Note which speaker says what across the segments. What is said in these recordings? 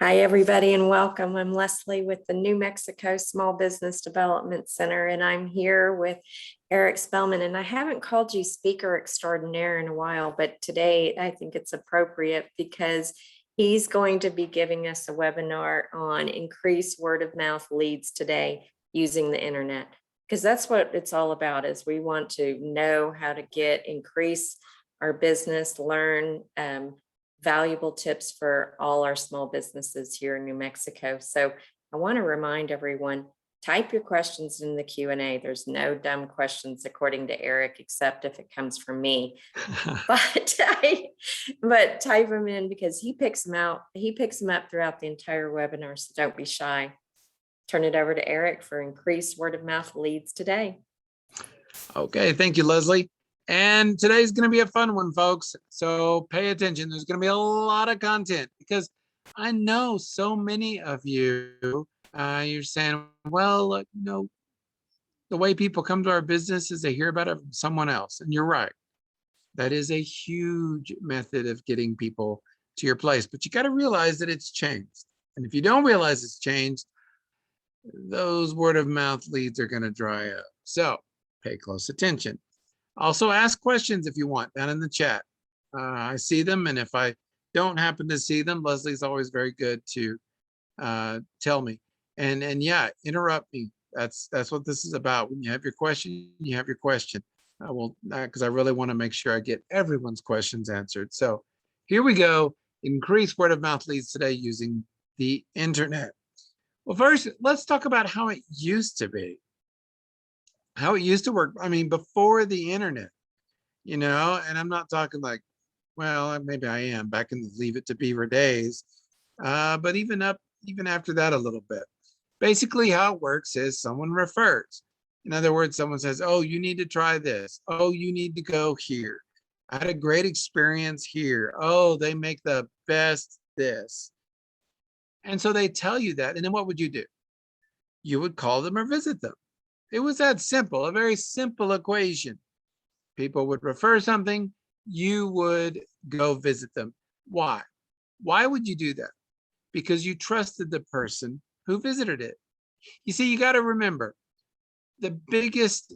Speaker 1: Hi, everybody, and welcome. I'm Leslie with the New Mexico Small Business Development Center, and I'm here with Eric Spellmann. And I haven't called you speaker extraordinaire in a while, but today I think it's appropriate because he's going to be giving us a webinar on increased word of mouth leads today using the internet, because that's what it's all about. Is we want to know how to increase our business, learn valuable tips for all our small businesses here in New Mexico. So I want to remind everyone, type your questions in the Q&A. There's no dumb questions according to Eric, except if it comes from me. but type them in because he picks them out. He picks them up throughout the entire webinar. So don't be shy. Turn it over to Eric for increased word of mouth leads today.
Speaker 2: Okay, thank you, Leslie. And today's going to be a fun one, folks. So pay attention. There's going to be a lot of content because I know so many of you, you're saying, well, the way people come to our business is they hear about it from someone else. And you're right. That is a huge method of getting people to your place. But you got to realize that it's changed. And if you don't realize it's changed, those word of mouth leads are going to dry up. So pay close attention. Also ask questions if you want down in the chat. I see them, and if I don't happen to see them, Leslie's always very good to tell me. And yeah, interrupt me. That's what this is about. When you have your question, you have your question. I will, because I really want to make sure I get everyone's questions answered. So here we go. Increase word of mouth leads today using the internet. Well, first, let's talk about how it used to be. How it used to work. I mean, before the internet, and I'm not talking like, well, maybe I am back in the Leave It to Beaver days, but even after that a little bit. Basically, how it works is someone refers. In other words, someone says, oh, you need to try this. Oh, you need to go here. I had a great experience here. Oh, they make the best this. And so they tell you that. And then what would you do? You would call them or visit them. It was that simple, a very simple equation. People would refer something, you would go visit them. Why? Why would you do that? Because you trusted the person who visited it. You see, you got to remember, the biggest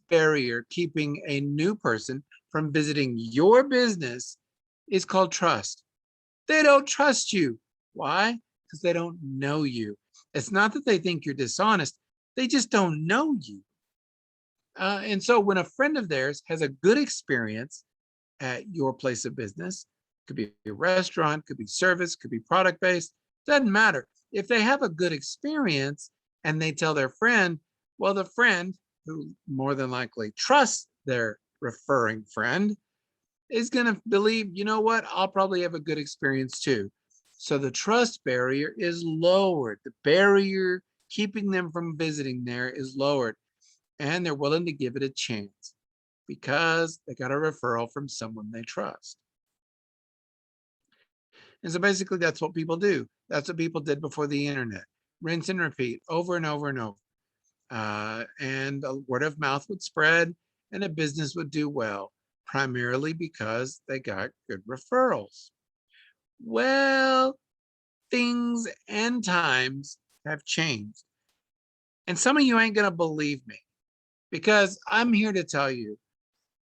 Speaker 2: barrier keeping a new person from visiting your business is called trust. They don't trust you. Why? Because they don't know you. It's not that they think you're dishonest. They just don't know you. And so when a friend of theirs has a good experience at your place of business, could be a restaurant, could be service, could be product-based, doesn't matter. If they have a good experience and they tell their friend, well, the friend who more than likely trusts their referring friend is going to believe, you know what, I'll probably have a good experience too. So the trust barrier is lowered. The barrier keeping them from visiting there is lowered, and they're willing to give it a chance because they got a referral from someone they trust. And so basically that's what people do. That's what people did before the internet. Rinse and repeat over and over and over. And a word of mouth would spread and a business would do well, primarily because they got good referrals. Well, things and times have changed. And some of you ain't going to believe me because I'm here to tell you,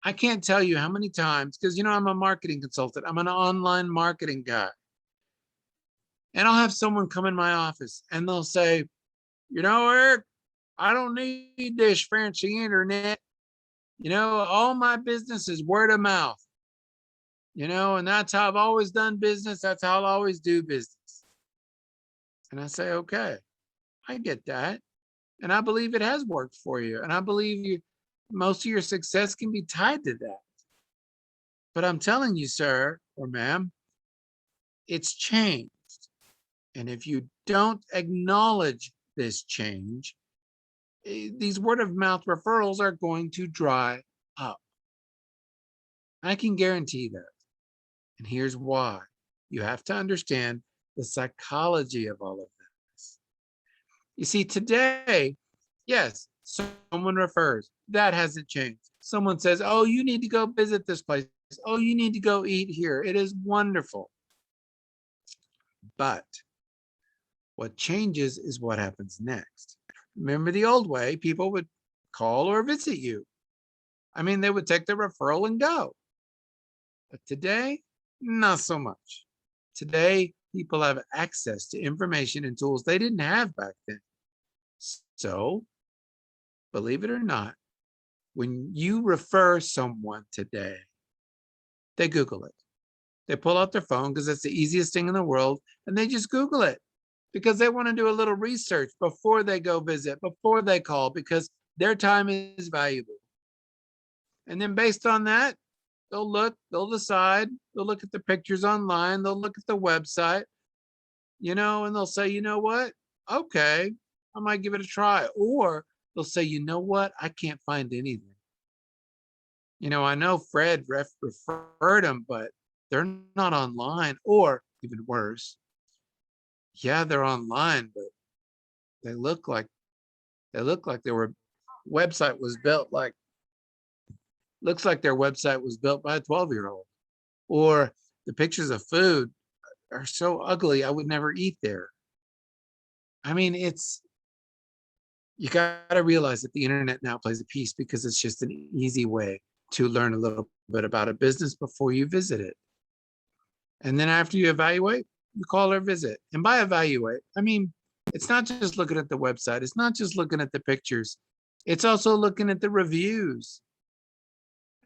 Speaker 2: I can't tell you how many times, because I'm a marketing consultant. I'm an online marketing guy. And I'll have someone come in my office and they'll say, Eric, I don't need this fancy internet. All my business is word of mouth. And that's how I've always done business. That's how I'll always do business. And I say, okay, I get that. And I believe it has worked for you. And I believe most of your success can be tied to that. But I'm telling you, sir or ma'am, it's changed. And if you don't acknowledge this change, these word of mouth referrals are going to dry up. I can guarantee that. And here's why. You have to understand the psychology of all of this. You see, today, yes, someone refers. That hasn't changed. Someone says, oh, you need to go visit this place. Oh, you need to go eat here. It is wonderful. But what changes is what happens next. Remember the old way, people would call or visit you. I mean, they would take the referral and go. But today, not so much. Today, people have access to information and tools they didn't have back then. So, believe it or not, when you refer someone today, they Google it. They pull out their phone because it's the easiest thing in the world, and they just Google it because they want to do a little research before they go visit, before they call, because their time is valuable. And then based on that, they'll look, they'll decide, they'll look at the pictures online, they'll look at the website, and they'll say, you know what? Okay, I might give it a try. Or they'll say, you know what? I can't find anything. I know Fred referred them, but they're not online. Or even worse, yeah, they're online, but they look like their website was built looks like their website was built by a 12-year-old. Or the pictures of food are so ugly, I would never eat there. I mean, you got to realize that the internet now plays a piece because it's just an easy way to learn a little bit about a business before you visit it. And then after you evaluate, you call or visit. And by evaluate, I mean, it's not just looking at the website. It's not just looking at the pictures. It's also looking at the reviews.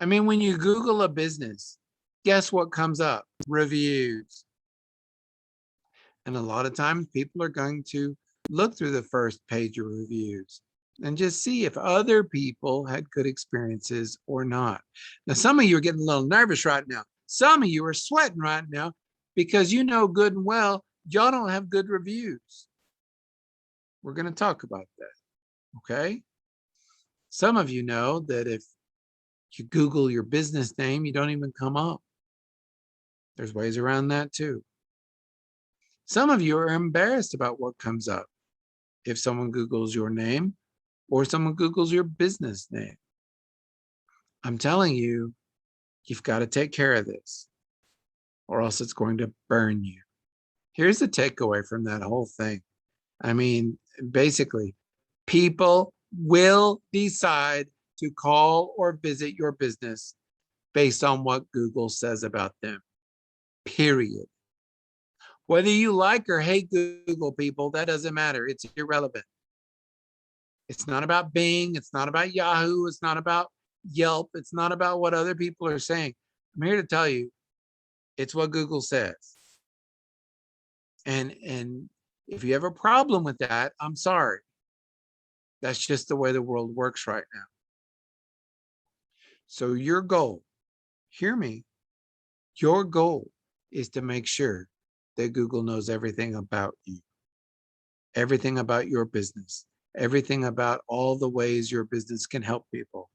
Speaker 2: I mean, when you Google a business, guess what comes up? Reviews. And a lot of times people are going to look through the first page of reviews and just see if other people had good experiences or not. Now, some of you are getting a little nervous right now. Some of you are sweating right now because you know good and well, y'all don't have good reviews. We're going to talk about that, okay? Some of you know that if you Google your business name, you don't even come up. There's ways around that too. Some of you are embarrassed about what comes up if someone Googles your name or someone Googles your business name. I'm telling you, you've got to take care of this or else it's going to burn you. Here's the takeaway from that whole thing. I mean, basically, people will decide to call or visit your business based on what Google says about them, period. Whether you like or hate Google, people, that doesn't matter. It's irrelevant. It's not about Bing. It's not about Yahoo. It's not about Yelp. It's not about what other people are saying. I'm here to tell you, it's what Google says. And if you have a problem with that, I'm sorry. That's just the way the world works right now. So your goal, hear me, your goal is to make sure that Google knows everything about you, everything about your business, everything about all the ways your business can help people.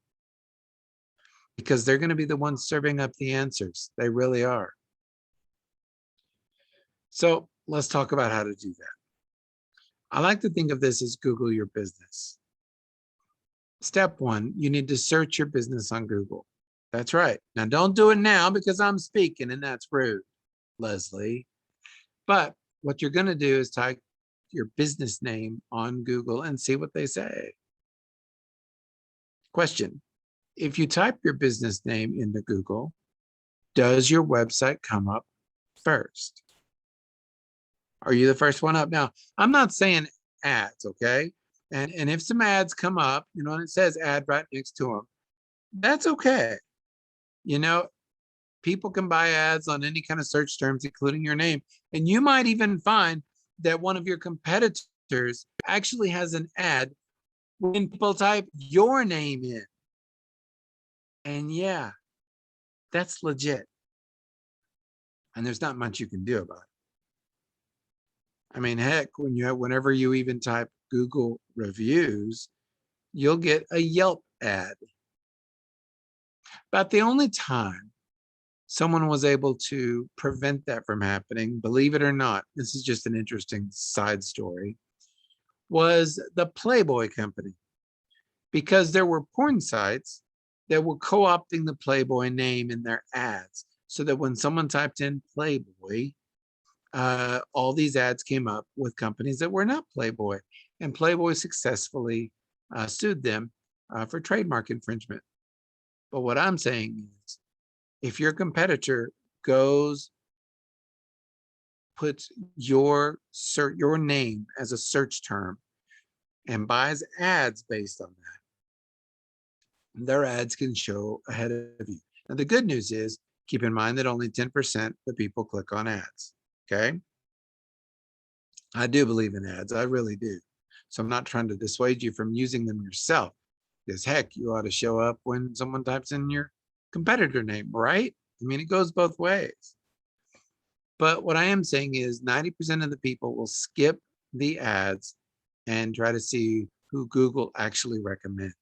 Speaker 2: Because they're going to be the ones serving up the answers. They really are. So let's talk about how to do that. I like to think of this as Google your business. Step one, you need to search your business on Google. That's right. Now, don't do it now because I'm speaking and that's rude, Leslie. But what you're going to do is type your business name on Google and see what they say. Question, if you type your business name into Google, does your website come up first? Are you the first one up? Now, I'm not saying ads, okay? And if some ads come up, and it says ad right next to them, that's okay. People can buy ads on any kind of search terms, including your name. And you might even find that one of your competitors actually has an ad when people type your name in. And yeah, that's legit. And there's not much you can do about it. I mean, heck, whenever you even type Google reviews, you'll get a Yelp ad. But the only time someone was able to prevent that from happening, believe it or not, this is just an interesting side story, was the Playboy company. Because there were porn sites that were co-opting the Playboy name in their ads, so that when someone typed in Playboy, all these ads came up with companies that were not Playboy, and Playboy successfully sued them for trademark infringement. But what I'm saying is, if your competitor puts your name as a search term and buys ads based on that, their ads can show ahead of you. Now, the good news is, keep in mind that only 10% of people click on ads, okay? I do believe in ads, I really do. So I'm not trying to dissuade you from using them yourself, because heck, you ought to show up when someone types in your competitor name, right? I mean, it goes both ways. But what I am saying is 90% of the people will skip the ads and try to see who Google actually recommends.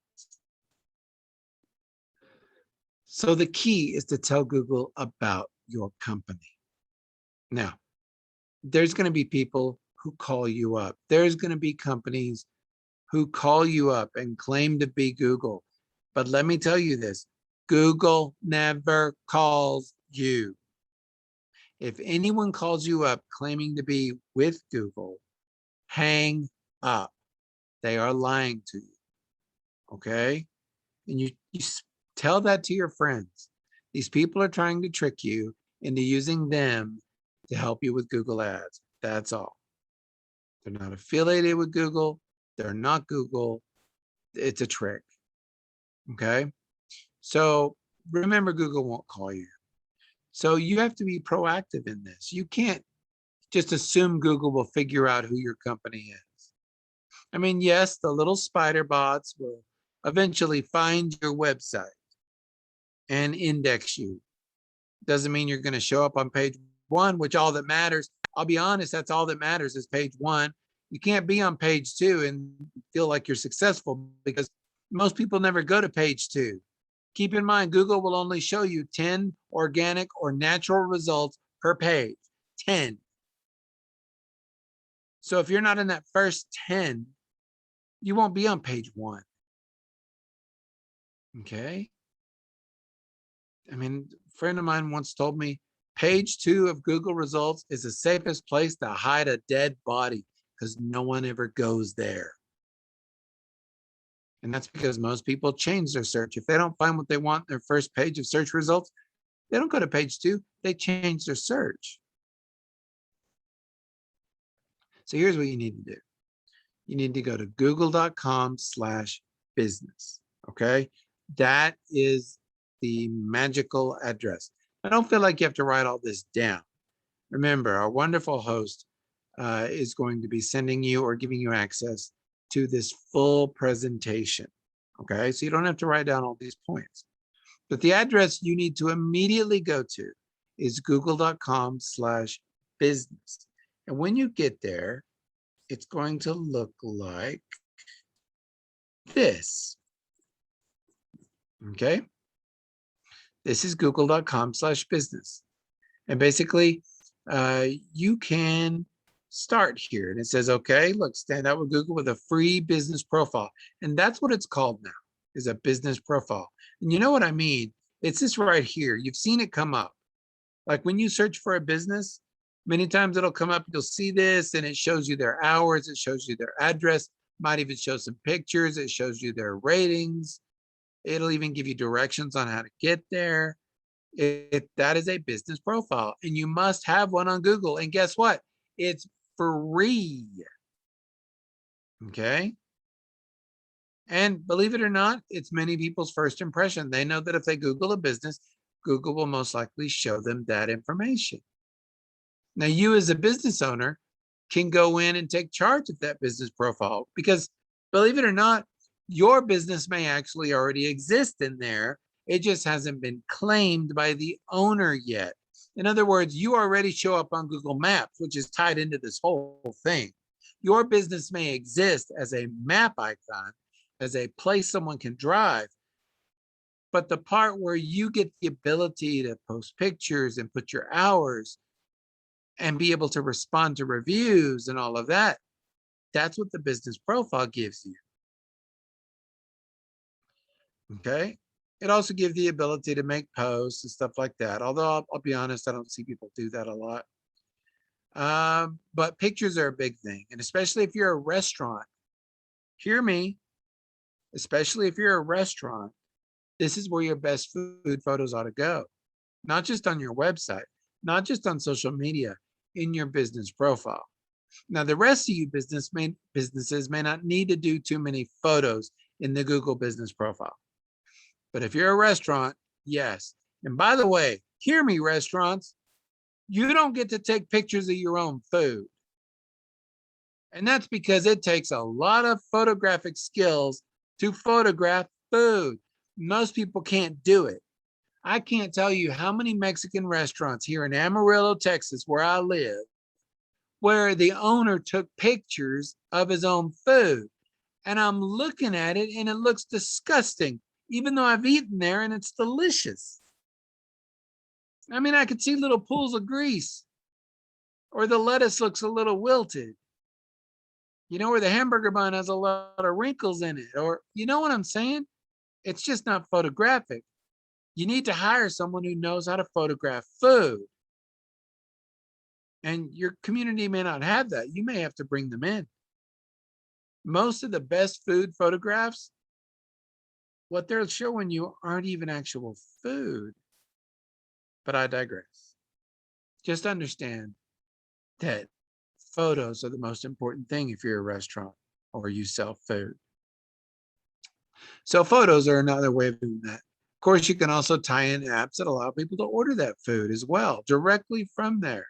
Speaker 2: So the key is to tell Google about your company. Now, there's going to be people who call you up. There's going to be companies who call you up and claim to be Google. But let me tell you this, Google never calls you. If anyone calls you up claiming to be with Google, hang up. They are lying to you. Okay? And you tell that to your friends. These people are trying to trick you into using them to help you with Google ads. That's all. They're not affiliated with Google. They're not Google. It's a trick. Okay? So remember, Google won't call you. So you have to be proactive in this. You can't just assume Google will figure out who your company is. I mean, yes, the little spider bots will eventually find your website and index you. Doesn't mean you're going to show up on page one, which all that matters. I'll be honest, that's all that matters is page one. You can't be on page two and feel like you're successful because most people never go to page two. Keep in mind, Google will only show you 10 organic or natural results per page, 10. So if you're not in that first 10, you won't be on page one. Okay? I mean, a friend of mine once told me, page 2 of Google results is the safest place to hide a dead body because no one ever goes there. And that's because most people change their search. If they don't find what they want in their first page of search results, they don't go to page 2, they change their search. So here's what you need to do. You need to go to google.com/business. Okay. That is the magical address. I don't feel like you have to write all this down. Remember, our wonderful host is going to be sending you or giving you access to this full presentation. Okay. So you don't have to write down all these points. But the address you need to immediately go to is google.com/business. And when you get there, it's going to look like this. Okay. This is google.com/business. And basically, you can start here. And it says, okay, look, stand out with Google with a free business profile. And that's what it's called now, is a business profile. And you know what I mean? It's this right here. You've seen it come up. Like when you search for a business, many times it'll come up, you'll see this, and it shows you their hours, it shows you their address, might even show some pictures, it shows you their ratings. It'll even give you directions on how to get there. That is a business profile, and you must have one on Google. And guess what? It's free. Okay. And believe it or not, it's many people's first impression. They know that if they Google a business, Google will most likely show them that information. Now, you as a business owner can go in and take charge of that business profile because, believe it or not, your business may actually already exist in there. It just hasn't been claimed by the owner yet. In other words, you already show up on Google Maps, which is tied into this whole thing. Your business may exist as a map icon, as a place someone can drive, but the part where you get the ability to post pictures and put your hours and be able to respond to reviews and all of that, that's what the business profile gives you. Okay. It also gives the ability to make posts and stuff like that. Although I'll be honest, I don't see people do that a lot. But pictures are a big thing. And especially if you're a restaurant, hear me, especially if you're a restaurant, this is where your best food photos ought to go. Not just on your website, not just on social media, in your business profile. Now, the rest of you businesses may not need to do too many photos in the Google business profile. But if you're a restaurant, yes. And by the way, hear me, restaurants, you don't get to take pictures of your own food. And that's because it takes a lot of photographic skills to photograph food. Most people can't do it. I can't tell you how many Mexican restaurants here in Amarillo, Texas, where I live, where the owner took pictures of his own food. And I'm looking at it and it looks disgusting, even though I've eaten there and it's delicious. I mean, I could see little pools of grease, or the lettuce looks a little wilted, or the hamburger bun has a lot of wrinkles in it, or you know what I'm saying? It's just not photographic. You need to hire someone who knows how to photograph food. And your community may not have that. You may have to bring them in. Most of the best food photographs, what they're showing you aren't even actual food. But I digress. Just understand that photos are the most important thing if you're a restaurant or you sell food. So photos are another way of doing that. Of course, you can also tie in apps that allow people to order that food as well, directly from there.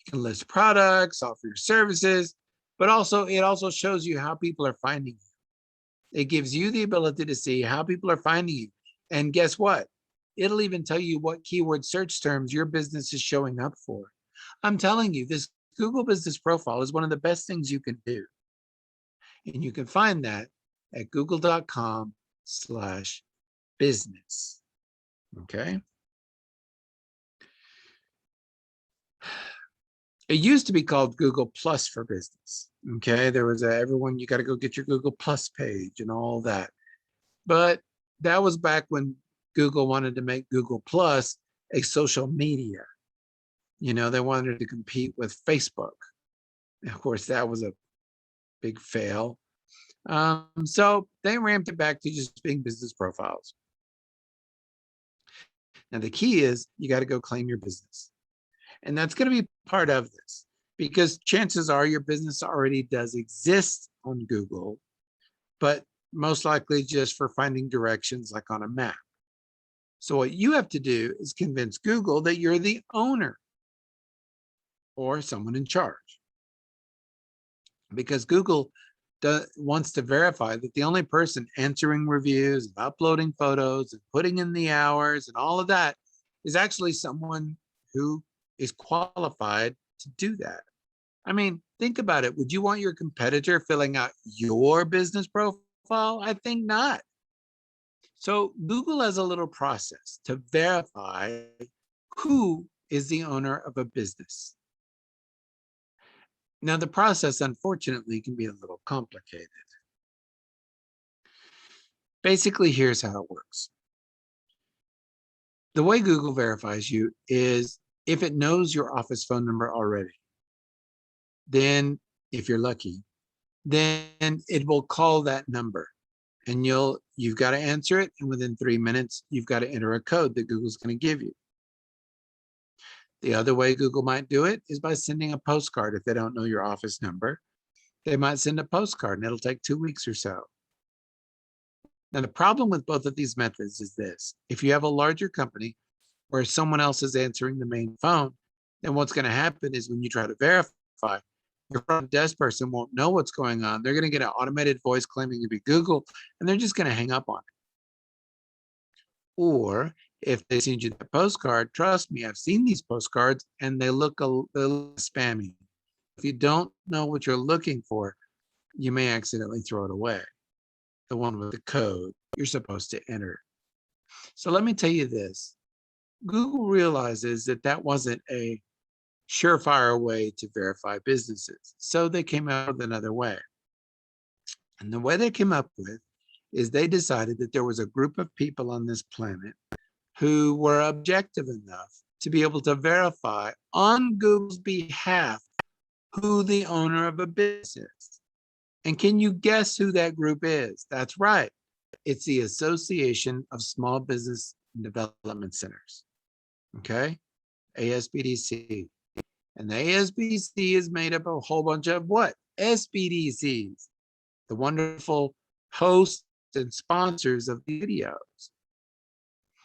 Speaker 2: You can list products, offer your services, but it also shows you how people are finding you. It gives you the ability to see how people are finding you. And guess what? It'll even tell you what keyword search terms your business is showing up for. I'm telling you, this Google Business Profile is one of the best things you can do. And you can find that at google.com/business. Okay. It used to be called Google Plus for Business. Okay. There was everyone, you got to go get your Google Plus page and all that. But that was back when Google wanted to make Google Plus a social media. They wanted to compete with Facebook. And of course, that was a big fail. So they ramped it back to just being business profiles. Now, the key is you got to go claim your business. And that's going to be part of this, because chances are your business already does exist on Google, but most likely just for finding directions like on a map. So what you have to do is convince Google that you're the owner or someone in charge, because Google wants to verify that the only person answering reviews, and uploading photos and putting in the hours and all of that is actually someone who is qualified to do that. I mean, think about it. Would you want your competitor filling out your business profile? I think not. So Google has a little process to verify who is the owner of a business. Now, the process, unfortunately, can be a little complicated. Basically, here's how it works. The way Google verifies you is if it knows your office phone number already. Then, if you're lucky, then it will call that number, and you've got to answer it. And within 3 minutes, you've got to enter a code that Google's going to give you. The other way Google might do it is by sending a postcard. If they don't know your office number, they might send a postcard, and it'll take 2 weeks or so. Now, the problem with both of these methods is this. If you have a larger company where someone else is answering the main phone, then what's going to happen is when you try to verify, your front desk person won't know what's going on. They're going to get an automated voice claiming to be Google, and they're just going to hang up on it. Or if they send you the postcard, trust me, I've seen these postcards and they look spammy. If you don't know what you're looking for, you may accidentally throw it away. The one with the code you're supposed to enter. So let me tell you this. Google realizes that wasn't a surefire way to verify businesses. So they came up with another way. And the way they came up with is they decided that there was a group of people on this planet who were objective enough to be able to verify on Google's behalf who the owner of a business is. And can you guess who that group is? That's right. It's the Association of Small Business Development Centers. Okay, ASBDC. And the ASBDC is made up of a whole bunch of what? SBDCs, the wonderful hosts and sponsors of the videos.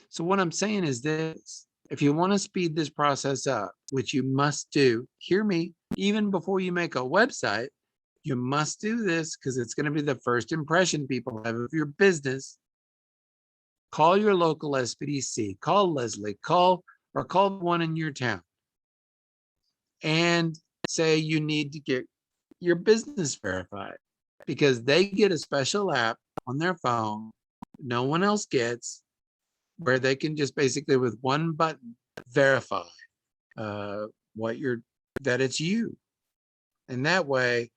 Speaker 2: So what I'm saying is this: if you want to speed this process up, which you must do, hear me, even before you make a website, you must do this because it's going to be the first impression people have of your business. Call your local SBDC, call Leslie, call one in your town, and say you need to get your business verified, because they get a special app on their phone no one else gets, where they can just basically with one button verify that it's you. And that way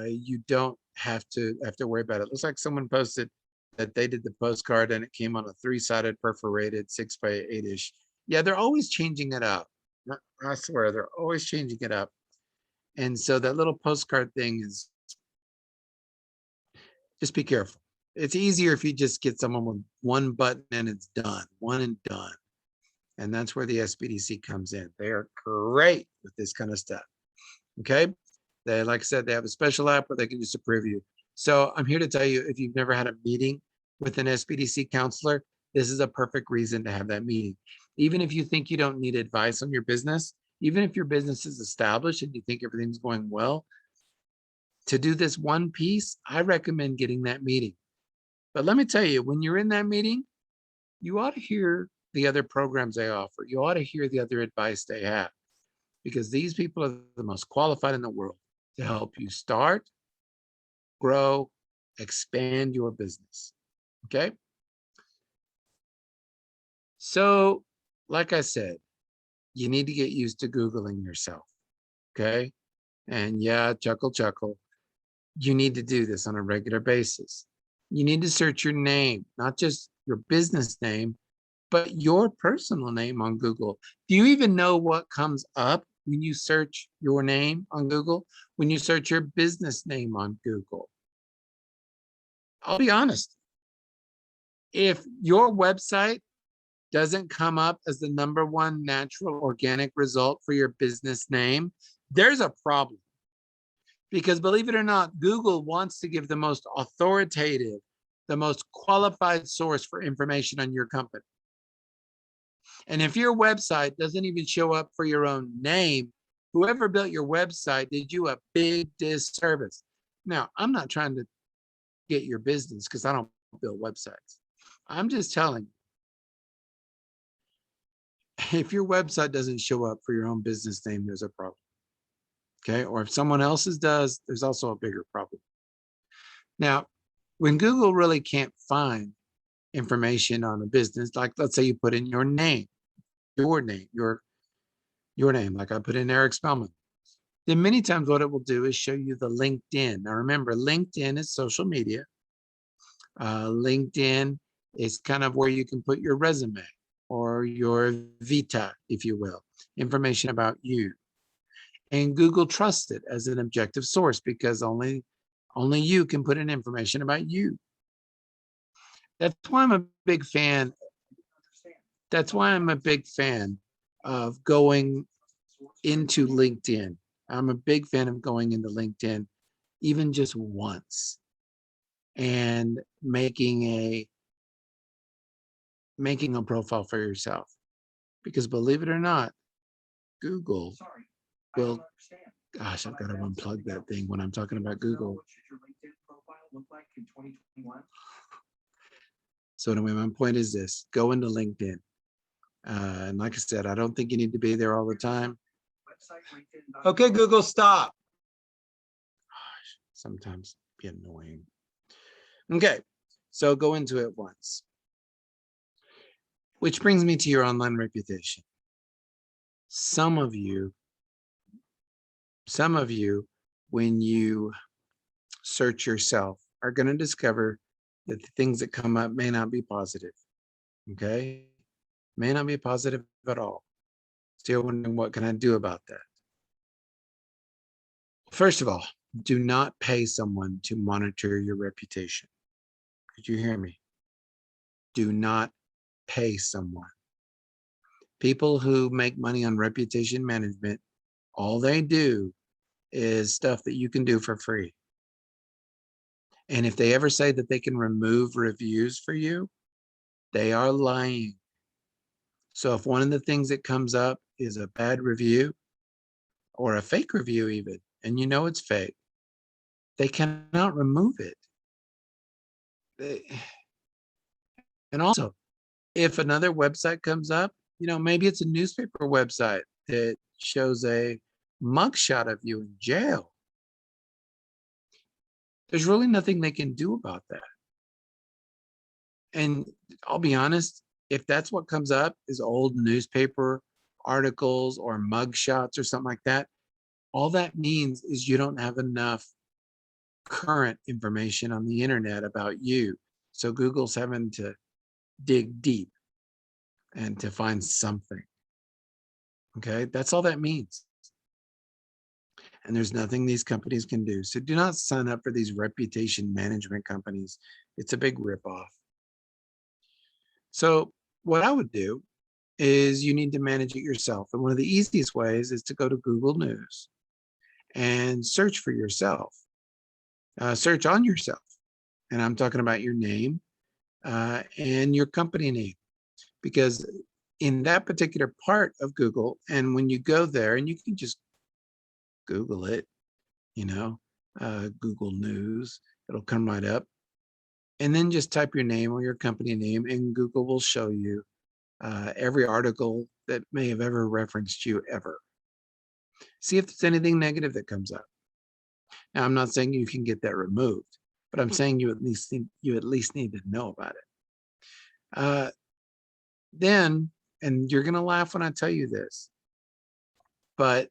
Speaker 2: you don't have to worry about it. It looks like someone posted that they did the postcard and it came on a 3-sided perforated 6x8-ish. Yeah, they're always changing it up. I swear, they're always changing it up. And so that little postcard thing is, just be careful. It's easier if you just get someone with one button and it's done, one and done. And that's where the SBDC comes in. They are great with this kind of stuff. Okay. They, like I said, they have a special app where they can just approve you. So I'm here to tell you, if you've never had a meeting with an SBDC counselor, this is a perfect reason to have that meeting. Even if you think you don't need advice on your business, even if your business is established and you think everything's going well, to do this one piece, I recommend getting that meeting. But let me tell you, when you're in that meeting, you ought to hear the other programs they offer. You ought to hear the other advice they have, because these people are the most qualified in the world to help you start, grow, expand your business. Okay. So, like I said, you need to get used to Googling yourself. Okay. And yeah, chuckle, chuckle. You need to do this on a regular basis. You need to search your name, not just your business name, but your personal name on Google. Do you even know what comes up when you search your name on Google? When you search your business name on Google? I'll be honest. If your website doesn't come up as the #1 natural organic result for your business name, there's a problem. Because believe it or not, Google wants to give the most authoritative, the most qualified source for information on your company. And if your website doesn't even show up for your own name, whoever built your website did you a big disservice. Now, I'm not trying to get your business because I don't build websites. I'm just telling you, if your website doesn't show up for your own business name, there's a problem. Okay. Or if someone else's does, there's also a bigger problem. Now, when Google really can't find information on a business, like let's say you put in your name, your name, like I put in Eric Spellmann, then many times what it will do is show you the LinkedIn. Now remember, LinkedIn is social media. LinkedIn is kind of where you can put your resume or your vita, if you will, information about you. And Google trusts it as an objective source because only you can put in information about you. That's why I'm a big fan. That's why I'm a big fan of going into LinkedIn. I'm a big fan of going into LinkedIn even just once and making a profile for yourself. Because believe it or not, Google will, gosh, I've got to unplug that thing when I'm talking about Google. So anyway, my point is this: go into LinkedIn. And like I said, I don't think you need to be there all the time. Okay, Google, stop. Gosh, sometimes be annoying. Okay, so go into it once. Which brings me to your online reputation. Some of you, when you search yourself, are going to discover that the things that come up may not be positive. Okay? May not be positive at all. Still wondering, what can I do about that? First of all, do not pay someone to monitor your reputation. Did you hear me? Do not pay someone. People who make money on reputation management, all they do is stuff that you can do for free. And if they ever say that they can remove reviews for you, they are lying. So if one of the things that comes up is a bad review or a fake review even, and you know it's fake, they cannot remove it. And also, if another website comes up, maybe it's a newspaper website that shows a mugshot of you in jail. There's really nothing they can do about that. And I'll be honest, if that's what comes up is old newspaper articles or mugshots or something like that, all that means is you don't have enough current information on the internet about you. So Google's having to dig deep and to find something. Okay, that's all that means. And there's nothing these companies can do. So do not sign up for these reputation management companies. It's a big ripoff. So what I would do is you need to manage it yourself. And one of the easiest ways is to go to Google News and search for yourself. Search on yourself. And I'm talking about your name and your company name. Because in that particular part of Google, and when you go there, and you can just Google it, Google News, it'll come right up. And then just type your name or your company name, and Google will show you every article that may have ever referenced you ever. See if there's anything negative that comes up. Now, I'm not saying you can get that removed, but I'm saying you at least need to know about it. Then, and you're going to laugh when I tell you this, but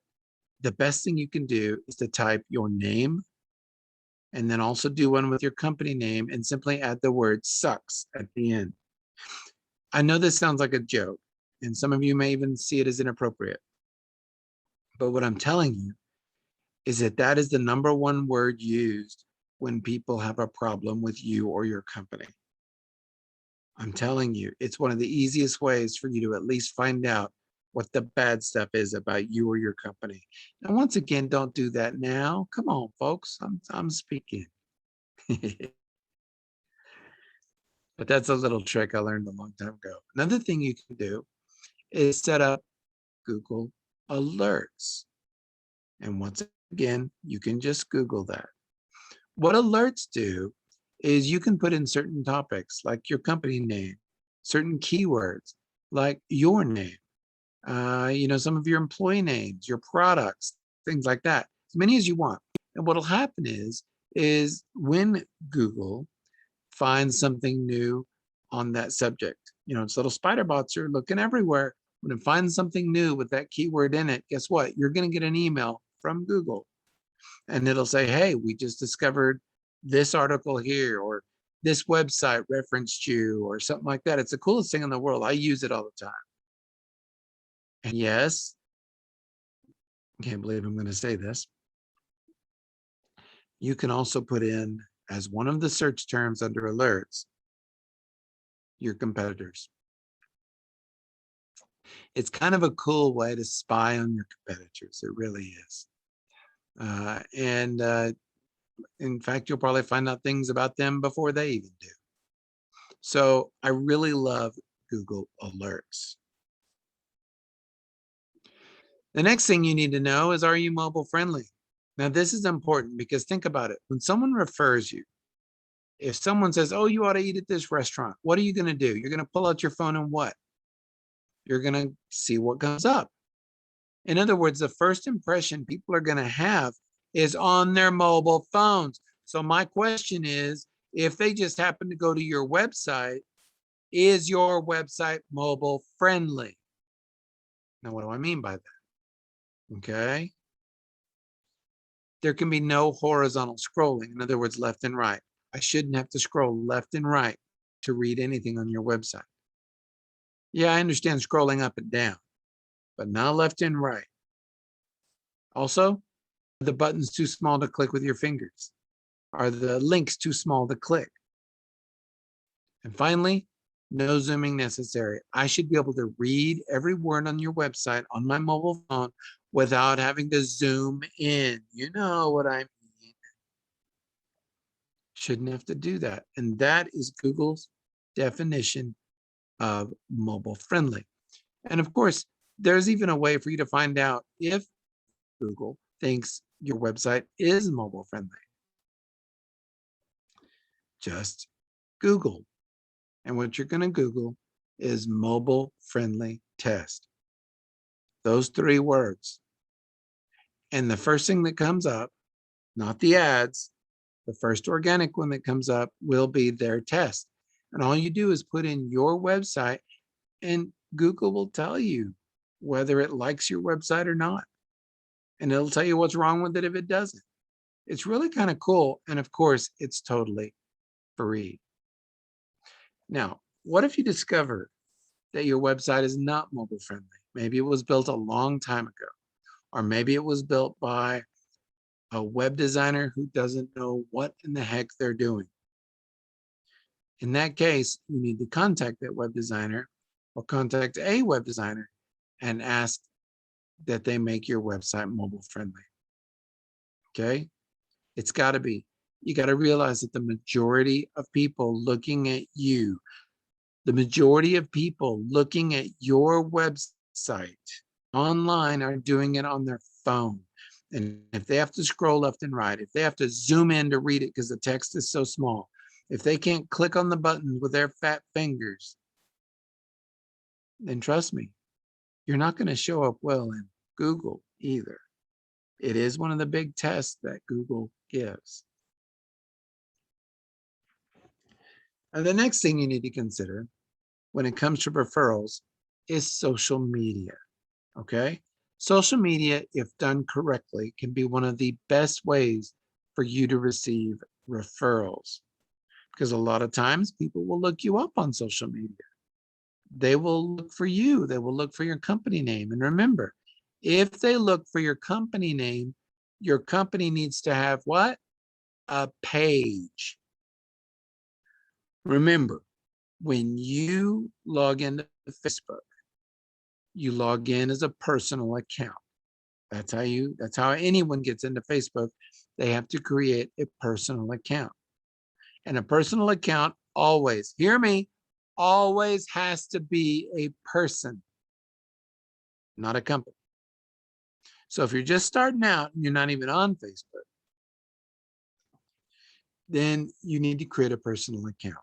Speaker 2: the best thing you can do is to type your name and then also do one with your company name and simply add the word sucks at the end. I know this sounds like a joke, and some of you may even see it as inappropriate. But what I'm telling you is that is the #1 word used when people have a problem with you or your company. I'm telling you, it's one of the easiest ways for you to at least find out what the bad stuff is about you or your company. Now, once again, don't do that now. Come on, folks, I'm speaking. But that's a little trick I learned a long time ago. Another thing you can do is set up Google Alerts. And once again, you can just Google that. What alerts do is you can put in certain topics like your company name, certain keywords like your name, some of your employee names, your products, things like that, as many as you want. And what'll happen is when Google finds something new on that subject, its little spider bots are looking everywhere. When it finds something new with that keyword in it, guess what? You're going to get an email from Google and it'll say, hey, we just discovered this article here, or this website referenced you, or something like that. It's the coolest thing in the world. I use it all the time. And yes, I can't believe I'm going to say this. You can also put in as one of the search terms under alerts, your competitors. It's kind of a cool way to spy on your competitors. It really is. In fact, you'll probably find out things about them before they even do. So I really love Google Alerts. The next thing you need to know is, are you mobile friendly? Now, this is important because think about it. When someone refers you, if someone says, oh, you ought to eat at this restaurant, what are you going to do? You're going to pull out your phone and what? You're going to see what comes up. In other words, the first impression people are going to have is on their mobile phones. So my question is, if they just happen to go to your website, is your website mobile friendly? Now, what do I mean by that? Okay. There can be no horizontal scrolling. In other words, left and right. I shouldn't have to scroll left and right to read anything on your website. Yeah, I understand scrolling up and down, but not left and right. Also, the buttons too small to click with your fingers? Are the links too small to click? And finally, no zooming necessary. I should be able to read every word on your website on my mobile phone without having to zoom in. You know what I mean. Shouldn't have to do that. And that is Google's definition of mobile friendly. And of course, there's even a way for you to find out if Google thinks your website is mobile friendly. Just Google. And what you're going to Google is mobile friendly test. Those 3 words. And the first thing that comes up, not the ads, the first organic one that comes up will be their test. And all you do is put in your website and Google will tell you whether it likes your website or not. And it'll tell you what's wrong with it if it doesn't. It's really kind of cool. And of course, it's totally free. Now, what if you discover that your website is not mobile friendly? Maybe it was built a long time ago, or maybe it was built by a web designer who doesn't know what in the heck they're doing. In that case, you need to contact that web designer or contact a web designer and ask that they make your website mobile friendly. Okay? It's got to be. You got to realize that the majority of people looking at you, the majority of people looking at your website online are doing it on their phone. And if they have to scroll left and right, if they have to zoom in to read it because the text is so small, if they can't click on the buttons with their fat fingers, then trust me, you're not going to show up well in Google either. It is one of the big tests that Google gives. And the next thing you need to consider when it comes to referrals is social media. Okay? Social media, if done correctly, can be one of the best ways for you to receive referrals. Because a lot of times people will look you up on social media. They will look for you. They will look for your company name. And remember, if they look for your company name, your company needs to have what? A page. Remember, when you log into Facebook, you log in as a personal account. That's how anyone gets into Facebook. They have to create a personal account. And a personal account always, hear me, always has to be a person, not a company. So if you're just starting out and you're not even on Facebook, then you need to create a personal account.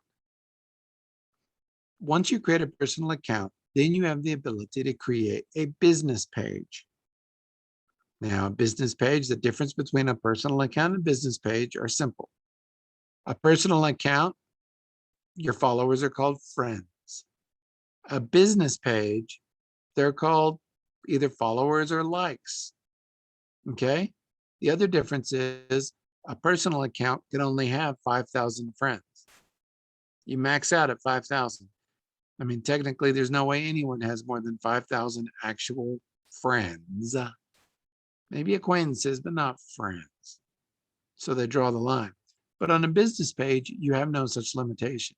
Speaker 2: Once you create a personal account, then you have the ability to create a business page. Now, a business page, the difference between a personal account and a business page are simple. A personal account, your followers are called friends. A business page, they're called either followers or likes. Okay? The other difference is a personal account can only have 5,000 friends. You max out at 5,000. I mean, technically, there's no way anyone has more than 5,000 actual friends. Maybe acquaintances, but not friends. So they draw the line. But on a business page, you have no such limitation.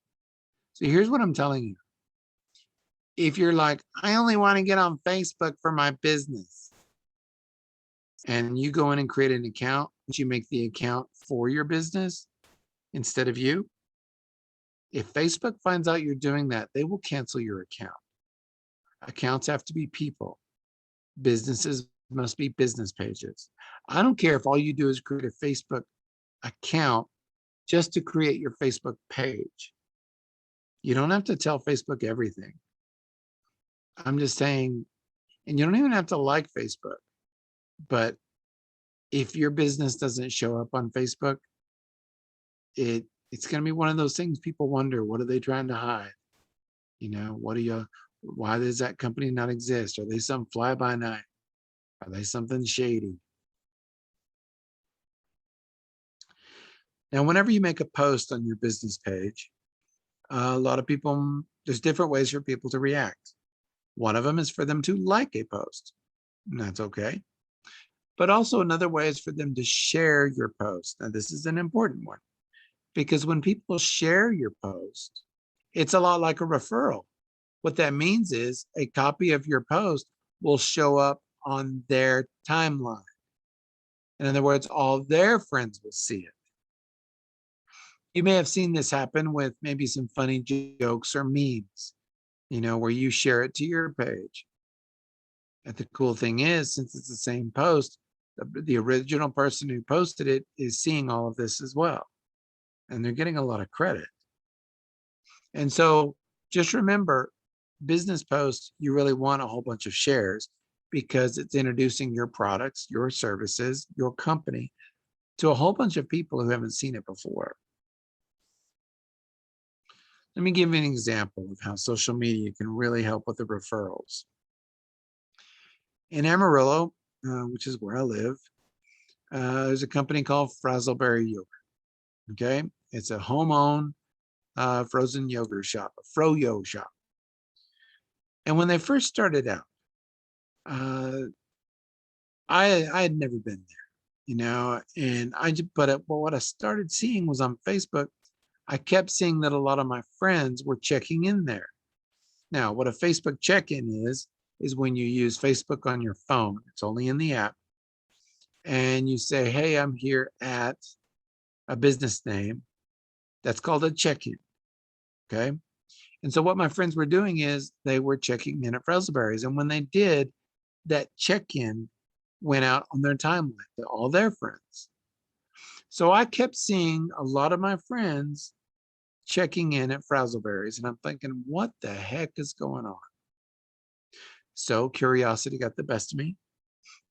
Speaker 2: So here's what I'm telling you. If you're like, I only want to get on Facebook for my business, and you go in and create an account, but you make the account for your business instead of you, if Facebook finds out you're doing that, they will cancel your account. Accounts have to be people. Businesses must be business pages. I don't care if all you do is create a Facebook account just to create your Facebook page. You don't have to tell Facebook everything. I'm just saying, and you don't even have to like Facebook, but if your business doesn't show up on Facebook, it's going to be one of those things people wonder, what are they trying to hide? You know, why does that company not exist? Are they some fly by night? Are they something shady? Now, whenever you make a post on your business page, a lot of people, there's different ways for people to react. One of them is for them to like a post, and that's okay. But also another way is for them to share your post. Now, this is an important one because when people share your post, it's a lot like a referral. What that means is a copy of your post will show up on their timeline. In other words, all their friends will see it. You may have seen this happen with maybe some funny jokes or memes, where you share it to your page. And the cool thing is, since it's the same post, the original person who posted it is seeing all of this as well. And they're getting a lot of credit. And so just remember, business posts, you really want a whole bunch of shares because it's introducing your products, your services, your company to a whole bunch of people who haven't seen it before. Let me give you an example of how social media can really help with the referrals. In Amarillo, which is where I live, there's a company called Frazzleberry Yogurt. Okay, it's a home-owned frozen yogurt shop, a froyo shop. And when they first started out, I had never been there, and but what I started seeing was on Facebook, I kept seeing that a lot of my friends were checking in there. Now, what a Facebook check-in is when you use Facebook on your phone. It's only in the app. And you say, hey, I'm here at a business name. That's called a check-in. Okay. And so what my friends were doing is they were checking in at Frazzleberries. And when they did, that check-in went out on their timeline to all their friends. So I kept seeing a lot of my friends checking in at Frazzleberries. And I'm thinking, what the heck is going on? So curiosity got the best of me.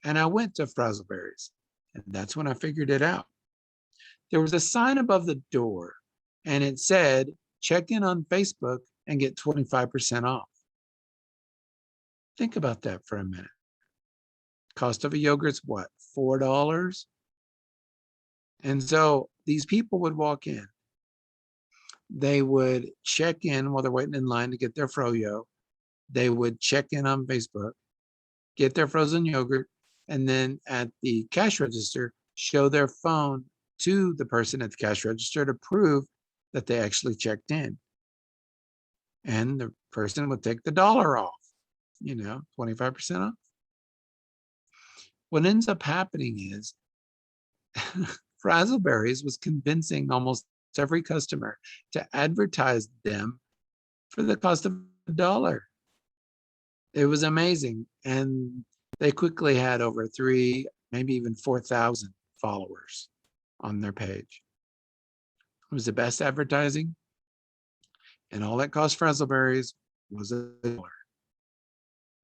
Speaker 2: And I went to Frazzleberries. And that's when I figured it out. There was a sign above the door and it said, check in on Facebook and get 25% off. Think about that for a minute. Cost of a yogurt's what, $4? And so these people would walk in. They would check in while they're waiting in line to get their froyo. They would check in on Facebook, get their frozen yogurt, and then at the cash register, show their phone to the person at the cash register to prove that they actually checked in. And the person would take the dollar off, 25% off. What ends up happening is Frazzleberries was convincing almost every customer to advertise them for the cost of $1. It was amazing. And they quickly had over 3, maybe even 4,000 followers on their page. It was the best advertising. And all that cost Frazzleberries was $1.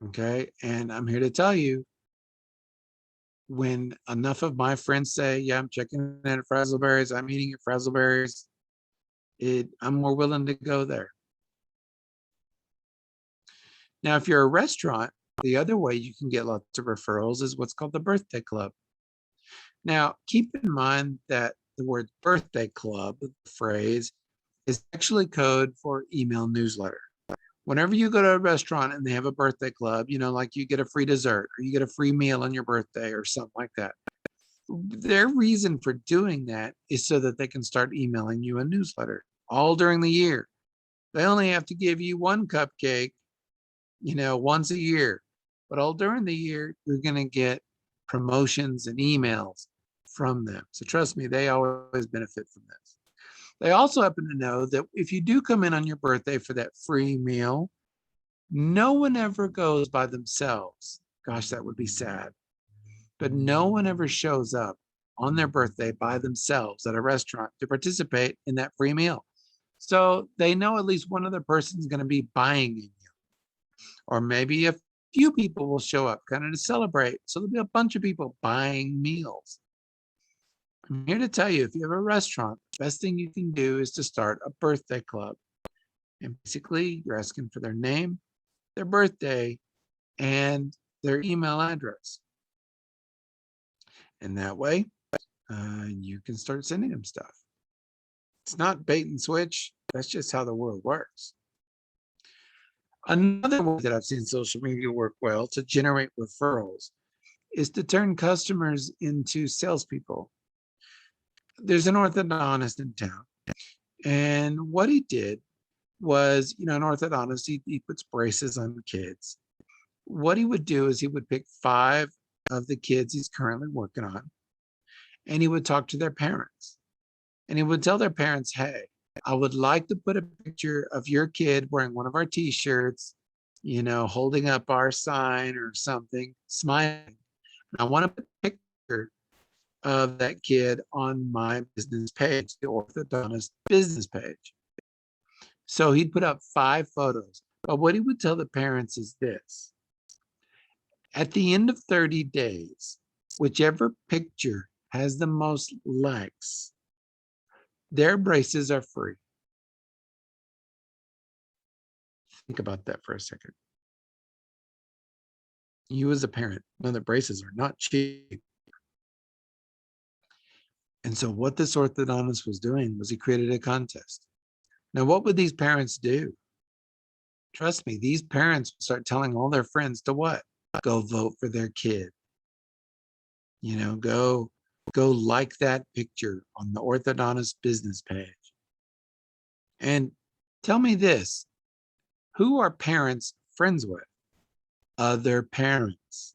Speaker 2: Okay. And I'm here to tell you, when enough of my friends say, yeah, I'm checking in at Frazzleberries, I'm eating at Frazzleberries, I'm more willing to go there. Now, if you're a restaurant, the other way you can get lots of referrals is what's called the birthday club. Now, keep in mind that the word birthday club, the phrase, is actually code for email newsletter. Whenever you go to a restaurant and they have a birthday club, like you get a free dessert or you get a free meal on your birthday or something like that. Their reason for doing that is so that they can start emailing you a newsletter all during the year. They only have to give you one cupcake, once a year, but all during the year, you're going to get promotions and emails from them. So trust me, they always benefit from this. They also happen to know that if you do come in on your birthday for that free meal, no one ever goes by themselves. Gosh, that would be sad. But no one ever shows up on their birthday by themselves at a restaurant to participate in that free meal. So they know at least one other person is going to be buying a meal. Or maybe a few people will show up kind of to celebrate. So there'll be a bunch of people buying meals. I'm here to tell you, if you have a restaurant, the best thing you can do is to start a birthday club. And basically, you're asking for their name, their birthday, and their email address. And that way, you can start sending them stuff. It's not bait and switch. That's just how the world works. Another way that I've seen social media work well to generate referrals is to turn customers into salespeople. There's an orthodontist in town, and what he did was, an orthodontist, he puts braces on kids. What he would do is he would pick 5 of the kids he's currently working on, and he would talk to their parents. And he would tell their parents, hey, I would like to put a picture of your kid wearing one of our t-shirts, holding up our sign or something, smiling. And I want to put a picture of that kid on my business page, the orthodontist business page. So he'd put up 5 photos. But what he would tell the parents is this: at the end of 30 days, whichever picture has the most likes, their braces are free. Think about that for a second. You as a parent know that braces are not cheap. And so what this orthodontist was doing was he created a contest. Now, what would these parents do? Trust me, these parents would start telling all their friends to what? Go vote for their kid. Go like that picture on the orthodontist business page. And tell me this, who are parents friends with? Other parents.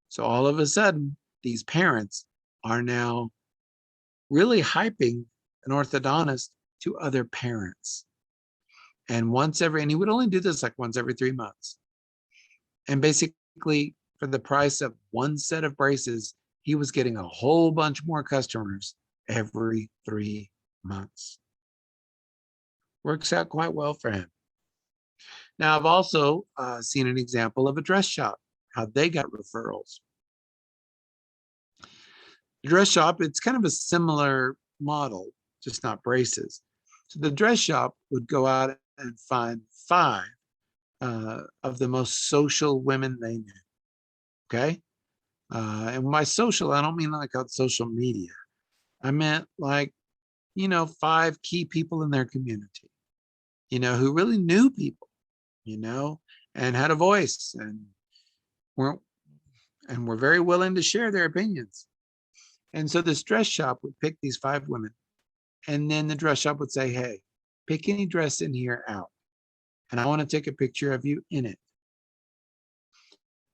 Speaker 2: So all of a sudden, these parents are now really hyping an orthodontist to other parents. And he would only do this like once every 3 months. And basically, for the price of 1 set of braces, he was getting a whole bunch more customers every 3 months. Works out quite well for him. Now, I've also seen an example of a dress shop, how they got referrals. The dress shop, it's kind of a similar model, just not braces. So the dress shop would go out and find 5 of the most social women they knew. Okay. And by social, I don't mean like on social media. I meant like, 5 key people in their community, who really knew people, and had a voice and were very willing to share their opinions. And so this dress shop would pick these 5 women, and then the dress shop would say, hey, pick any dress in here out, and I want to take a picture of you in it.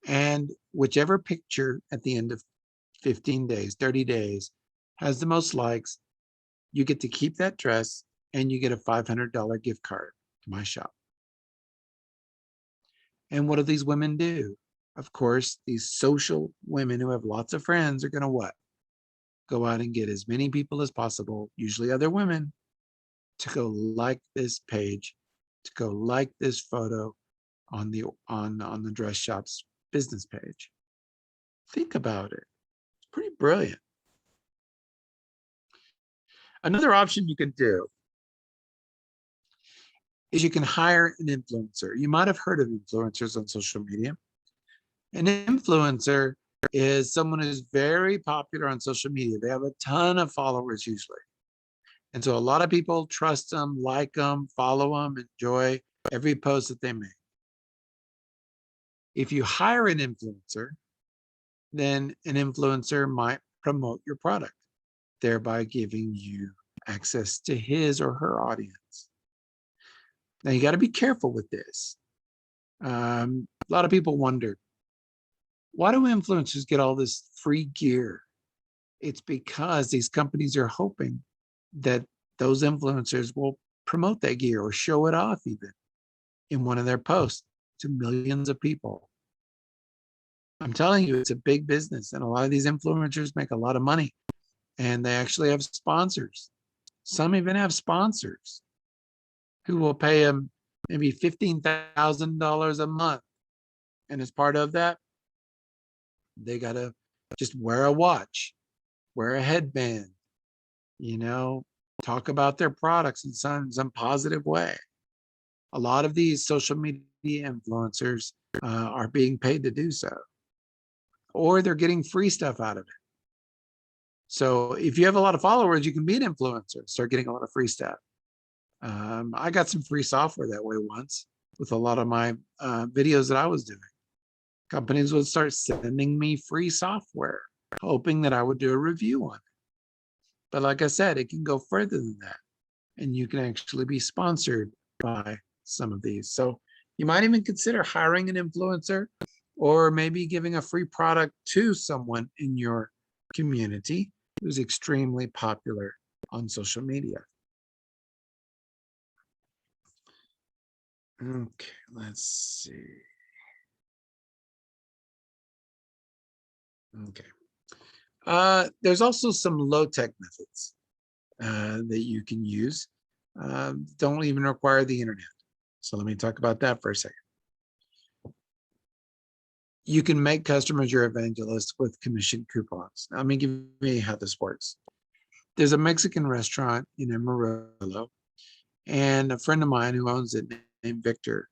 Speaker 2: And whichever picture at the end of 15 days, 30 days, has the most likes, you get to keep that dress, and you get a $500 gift card to my shop. And what do these women do? Of course, these social women who have lots of friends are going to what? Go out and get as many people as possible, usually other women, to go like this page, to go like this photo on the dress shop's business page. Think about it. It's pretty brilliant. Another option you can do is you can hire an influencer. You might have heard of influencers on social media. An influencer is someone who's very popular on social media. They have a ton of followers usually. And so a lot of people trust them, like them, follow them, enjoy every post that they make. If you hire an influencer, then an influencer might promote your product, thereby giving you access to his or her audience. Now you got to be careful with this. A lot of people wonder, why do influencers get all this free gear? It's because these companies are hoping that those influencers will promote that gear or show it off even in one of their posts to millions of people. I'm telling you, it's a big business, and a lot of these influencers make a lot of money, and they actually have sponsors. Some even have sponsors who will pay them maybe $15,000 a month. And as part of that, they got to just wear a watch, wear a headband, talk about their products in some positive way. A lot of these social media influencers are being paid to do so, or they're getting free stuff out of it. So if you have a lot of followers, you can be an influencer, start getting a lot of free stuff. I got some free software that way once with a lot of my videos that I was doing. Companies would start sending me free software, hoping that I would do a review on it. But like I said, it can go further than that. And you can actually be sponsored by some of these. So you might even consider hiring an influencer or maybe giving a free product to someone in your community who's extremely popular on social media. Okay, let's see. Okay. There's also some low-tech methods that you can use. Don't even require the internet. So let me talk about that for a second. You can make customers your evangelists with commission coupons. Now, let me give you how this works. There's a Mexican restaurant in Amarillo, and a friend of mine who owns it named Victor.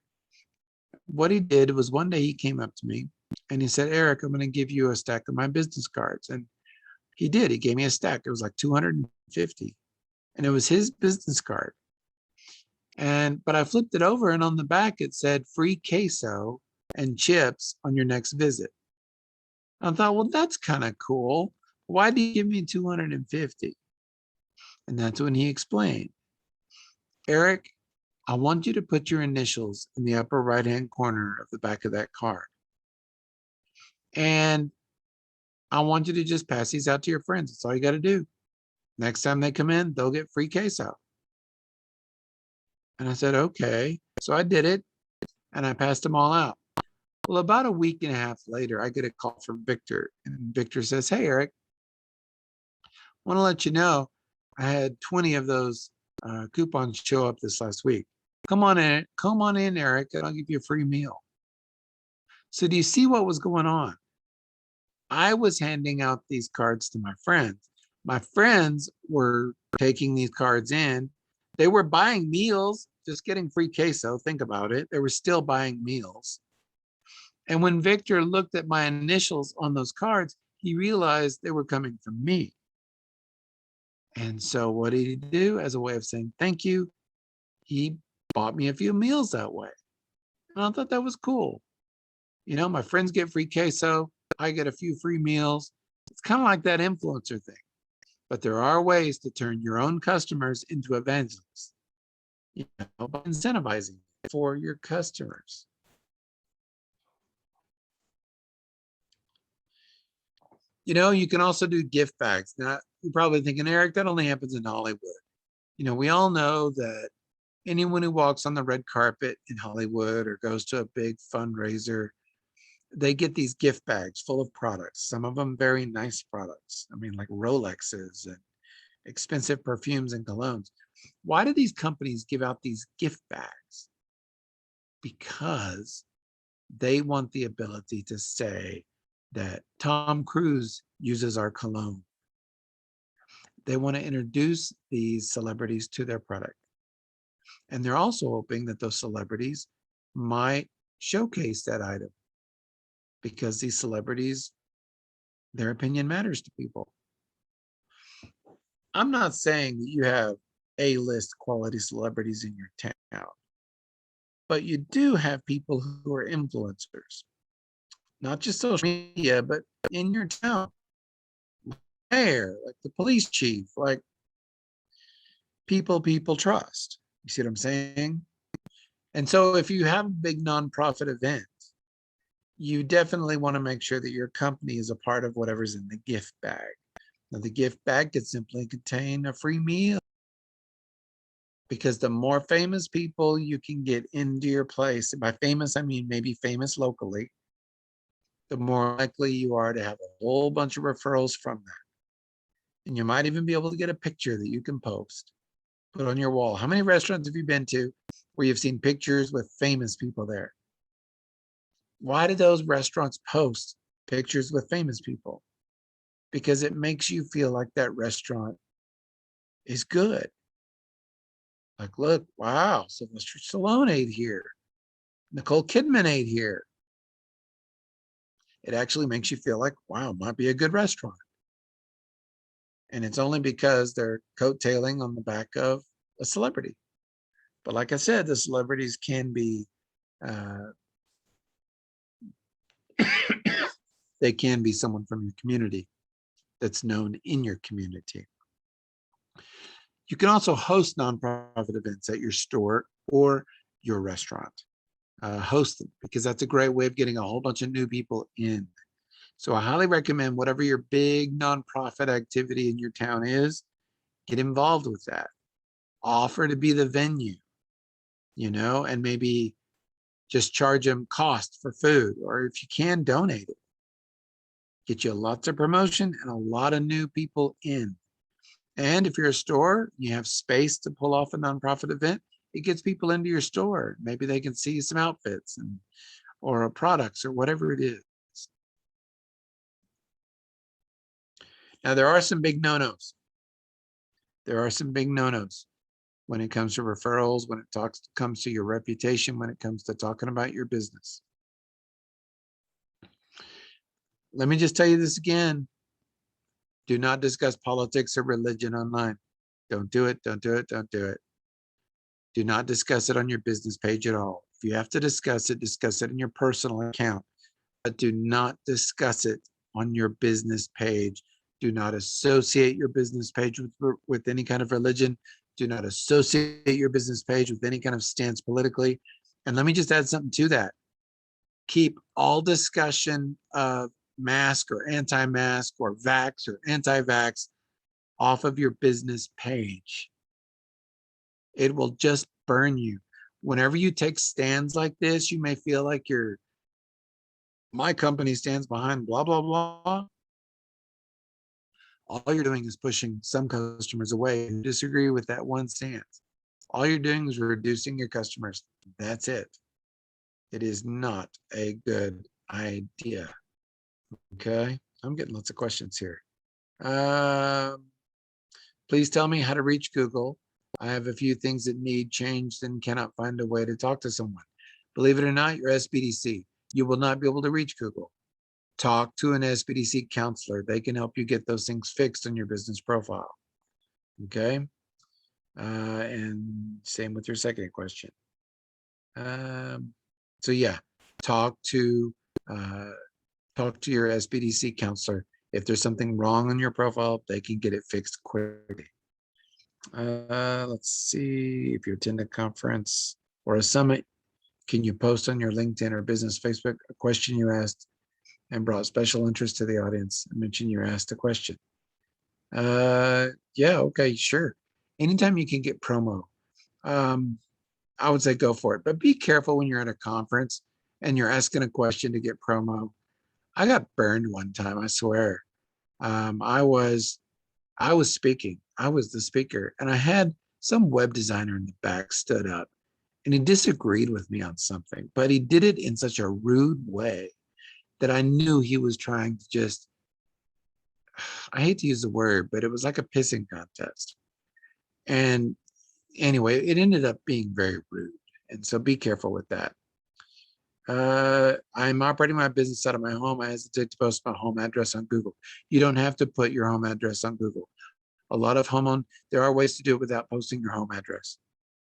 Speaker 2: What he did was one day he came up to me and he said, Eric, I'm going to give you a stack of my business cards. And he did. He gave me a stack. It was like 250. And it was his business card. But I flipped it over, and on the back it said free queso and chips on your next visit. I thought, well, that's kind of cool. Why do you give me 250? And that's when he explained, Eric, I want you to put your initials in the upper right-hand corner of the back of that card. And I want you to just pass these out to your friends. That's all you got to do. Next time they come in, they'll get free queso. And I said, okay. So I did it, and I passed them all out. Well, about a week and a half later, I get a call from Victor, and Victor says, hey, Eric, I want to let you know I had 20 of those coupons show up this last week. Come on in, Eric, and I'll give you a free meal. So do you see what was going on? I was handing out these cards to my friends. My friends were taking these cards in. They were buying meals, just getting free queso. Think about it. They were still buying meals. And when Victor looked at my initials on those cards, he realized they were coming from me. And so what did he do as a way of saying thank you? He bought me a few meals that way. And I thought that was cool. You know, my friends get free queso. I get a few free meals. It's kind of like that influencer thing. But there are ways to turn your own customers into evangelists, you know, by incentivizing for your customers. You know, you can also do gift bags. Now, you're probably thinking, Eric, that only happens in Hollywood. You know, we all know that anyone who walks on the red carpet in Hollywood or goes to a big fundraiser, they get these gift bags full of products, some of them very nice products. I mean, like Rolexes and expensive perfumes and colognes. Why do these companies give out these gift bags? Because they want the ability to say that Tom Cruise uses our cologne. They want to introduce these celebrities to their product. And they're also hoping that those celebrities might showcase that item because these celebrities, their opinion matters to people. I'm not saying that you have A-list quality celebrities in your town, but you do have people who are influencers, not just social media, but in your town. Mayor, like the police chief, like people trust. You see what I'm saying? And so if you have a big nonprofit event, you definitely want to make sure that your company is a part of whatever's in the gift bag. Now, the gift bag could simply contain a free meal, because the more famous people you can get into your place, by famous, I mean maybe famous locally, the more likely you are to have a whole bunch of referrals from that. And you might even be able to get a picture that you can post, put on your wall. How many restaurants have you been to where you've seen pictures with famous people there? Why do those restaurants post pictures with famous people? Because it makes you feel like that restaurant is good. Like, look, wow, Sylvester Stallone ate here. Nicole Kidman ate here. It actually makes you feel like, wow, it might be a good restaurant. And it's only because they're coattailing on the back of a celebrity. But like I said, the celebrities can be They can be someone from your community that's known in your community. You can also host nonprofit events at your store or your restaurant. Host them, because that's a great way of getting a whole bunch of new people in. So I highly recommend whatever your big nonprofit activity in your town is, get involved with that. Offer to be the venue, and maybe just charge them cost for food, or if you can, donate it. Get you lots of promotion and a lot of new people in. And if you're a store, you have space to pull off a nonprofit event, it gets people into your store. Maybe they can see some outfits or products or whatever it is. Now, there are some big no-nos. There are some big no-nos when it comes to referrals, when it comes to your reputation, when it comes to talking about your business. Let me just tell you this again. Do not discuss politics or religion online. Don't do it. Don't do it. Don't do it. Do not discuss it on your business page at all. If you have to discuss it in your personal account, but do not discuss it on your business page. Do not associate your business page with any kind of religion. Do not associate your business page with any kind of stance politically. And let me just add something to that. Keep all discussion of mask or anti-mask or vax or anti-vax off of your business page. It will just burn you. Whenever you take stands like this, you may feel like my company stands behind blah, blah, blah. All you're doing is pushing some customers away who disagree with that one stance. All you're doing is reducing your customers. That's it. It is not a good idea. Okay, I'm getting lots of questions here. Please tell me how to reach Google. I have a few things that need changed and cannot find a way to talk to someone. Believe it or not, your SBDC, you will not be able to reach Google. Talk to an SBDC counselor. They can help you get those things fixed on your business profile. Okay. And same with your second question. So yeah, talk to your SBDC counselor. If there's something wrong on your profile, they can get it fixed quickly. Let's see, if you attend a conference or a summit, can you post on your LinkedIn or business Facebook a question you asked and brought special interest to the audience? Mention you asked a question. Yeah, okay, sure. Anytime you can get promo, I would say go for it, but be careful when you're at a conference and you're asking a question to get promo. I got burned one time, I swear. I was speaking. I was the speaker, and I had some web designer in the back stood up, and he disagreed with me on something, but he did it in such a rude way that I knew he was trying to just, I hate to use the word, but it was like a pissing contest. And anyway, it ended up being very rude. And so be careful with that. I'm operating my business out of my home. I hesitate to post my home address on Google. You don't have to put your home address on Google. A lot of there are ways to do it without posting your home address.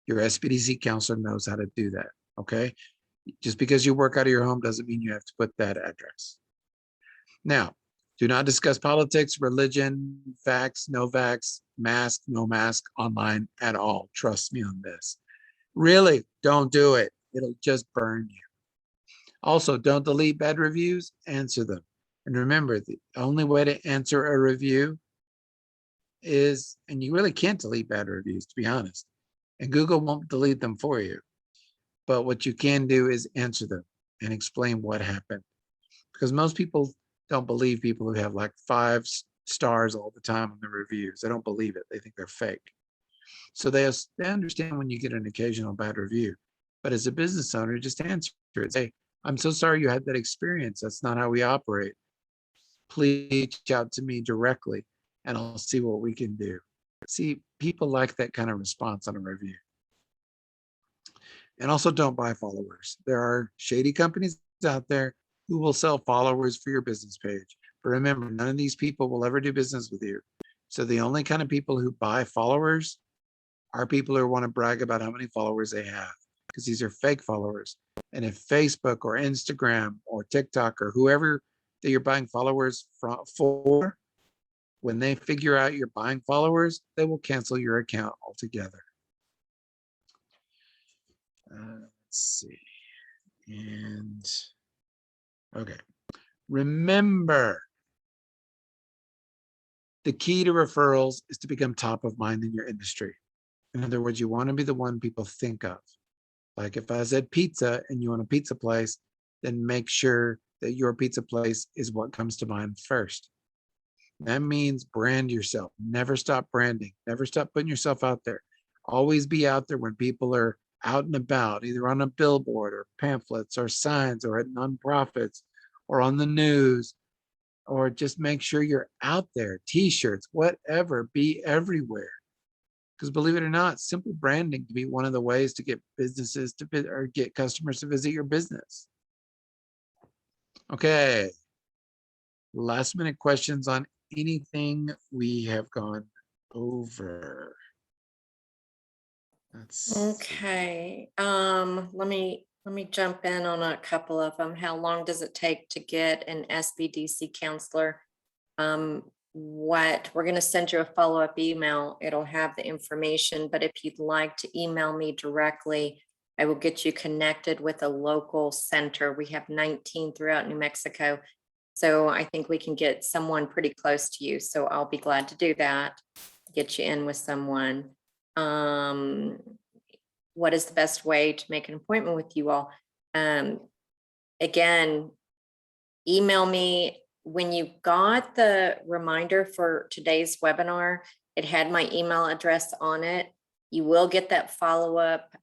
Speaker 2: Your SBDC counselor knows how to do that. Okay. Just because you work out of your home doesn't mean you have to put that address. Now, do not discuss politics, religion, vax, no vax, mask, no mask online at all. Trust me on this. Really, don't do it. It'll just burn you. Also, don't delete bad reviews, answer them. And remember, the only way to answer a review is, and you really can't delete bad reviews, to be honest, and Google won't delete them for you. But what you can do is answer them and explain what happened. Because most people don't believe people who have like 5 stars all the time on the reviews. They don't believe it. They think they're fake. So they understand when you get an occasional bad review. But as a business owner, just answer it. Say, I'm so sorry you had that experience. That's not how we operate. Please reach out to me directly and I'll see what we can do. See, people like that kind of response on a review. And also don't buy followers. There are shady companies out there who will sell followers for your business page. But remember, none of these people will ever do business with you. So the only kind of people who buy followers are people who want to brag about how many followers they have. because these are fake followers. And if Facebook or Instagram or TikTok or whoever that you're buying followers for, when they figure out you're buying followers, they will cancel your account altogether. Let's see. And okay. Remember, the key to referrals is to become top of mind in your industry. In other words, you want to be the one people think of. Like if I said pizza and you want a pizza place, then make sure that your pizza place is what comes to mind first. That means brand yourself. Never stop branding. Never stop putting yourself out there. Always be out there when people are out and about, either on a billboard or pamphlets or signs or at nonprofits or on the news, or just make sure you're out there, t-shirts, whatever, be everywhere. Because believe it or not, simple branding can be one of the ways to get businesses to or get customers to visit your business. Okay. Last minute questions on anything we have gone over.
Speaker 1: Okay. Let me jump in on a couple of them. How long does it take to get an SBDC counselor? What we're going to send you a follow-up email. It'll have the information, but if you'd like to email me directly, I will get you connected with a local center. We have 19 throughout New Mexico. So I think we can get someone pretty close to you. So I'll be glad to do that, get you in with someone. What is the best way to make an appointment with you all? Again, email me. When you got the reminder for today's webinar, it had my email address on it. You will get that follow-up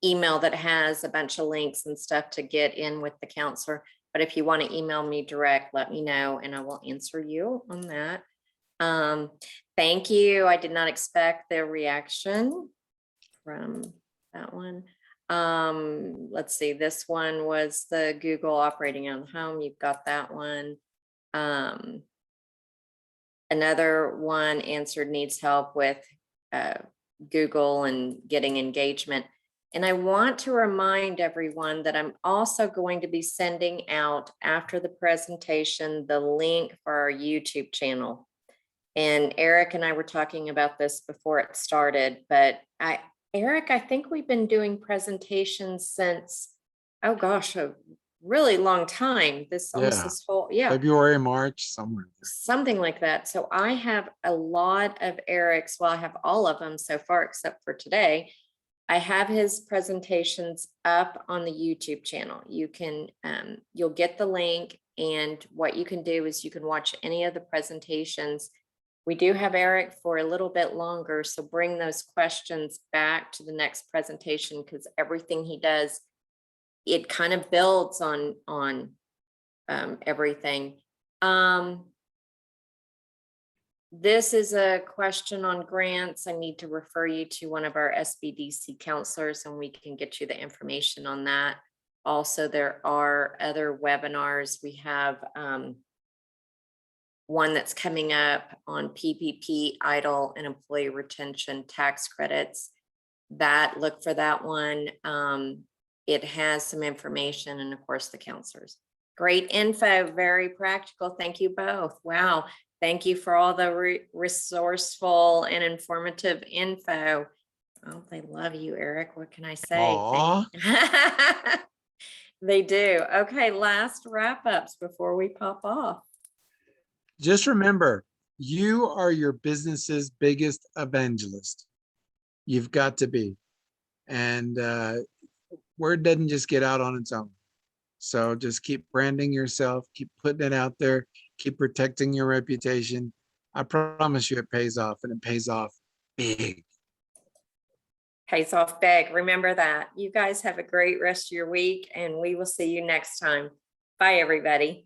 Speaker 1: email that has a bunch of links and stuff to get in with the counselor. But if you want to email me direct, let me know and I will answer you on that. Thank you. I did not expect the reaction from that one. Let's see, this one was the Google operating on home. You've got that one. Another one answered needs help with Google and getting engagement. And I want to remind everyone that I'm also going to be sending out after the presentation the link for our YouTube channel. And Eric and I were talking about this before it started, but Eric, I think we've been doing presentations since, oh gosh, a really long time. Almost this whole,
Speaker 2: February, March, somewhere.
Speaker 1: Something like that. So I have a lot of Eric's, well, I have all of them so far, except for today. I have his presentations up on the YouTube channel. You can, you'll get the link, and what you can do is you can watch any of the presentations. We do have Eric for a little bit longer, so bring those questions back to the next presentation, because everything he does, it kind of builds on everything. This is a question on grants. I need to refer you to one of our SBDC counselors and we can get you the information on that. Also, there are other webinars. We have one that's coming up on PPP, idle and employee retention tax credits. Look for that one. It has some information and of course the counselors. Great info, very practical. Thank you both. Wow. Thank you for all the resourceful and informative info. Oh, they love you, Eric. What can I say? They do. Okay, last wrap-ups before we pop off.
Speaker 2: Just remember, you are your business's biggest evangelist. You've got to be. And word doesn't just get out on its own. So just keep branding yourself, keep putting it out there, keep protecting your reputation. I promise you it pays off, and it pays off big.
Speaker 1: Pays off big. Remember that. You guys have a great rest of your week, and we will see you next time. Bye, everybody.